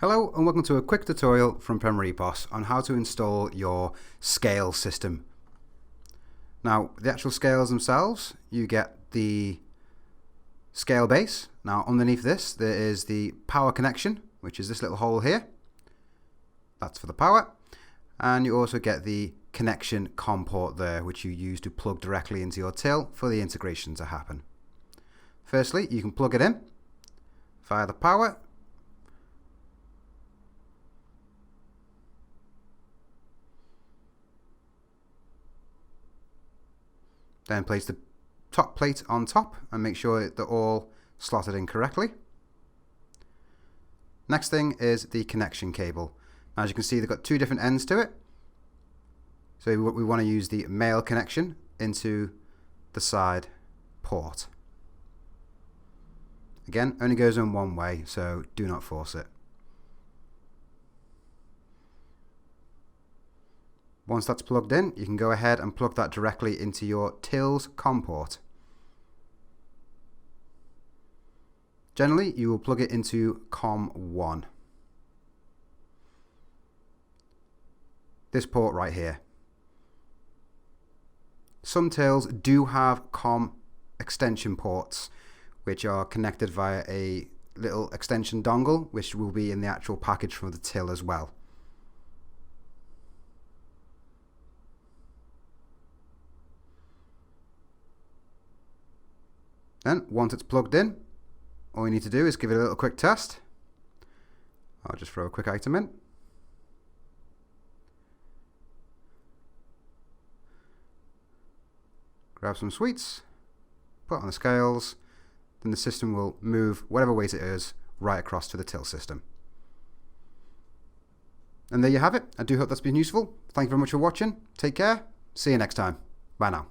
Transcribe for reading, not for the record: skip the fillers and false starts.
Hello and welcome to a quick tutorial from EPOS on how to install your scale system. Now, the actual scales themselves, you get the scale base. Now underneath this there is the power connection, which is this little hole here. That's for the power. And you also get the connection COM port there, which you use to plug directly into your till for the integration to happen. Firstly, you can plug it in via the power. Then place the top plate on top and make sure they're all slotted in correctly. Next thing is the connection cable. As you can see, they've got two different ends to it. So we want to use the male connection into the side port. Again, only goes in one way, so do not force it. Once that's plugged in, you can go ahead and plug that directly into your till's COM port. Generally, you will plug it into COM 1. This port right here. Some tills do have COM extension ports, which are connected via a little extension dongle, which will be in the actual package for the till as well. Then, once it's plugged in, all you need to do is give it a little quick test. I'll just throw a quick item in. Grab some sweets, put on the scales, then the system will move whatever weight it is right across to the till system. And there you have it. I do hope that's been useful. Thank you very much for watching. Take care. See you next time. Bye now.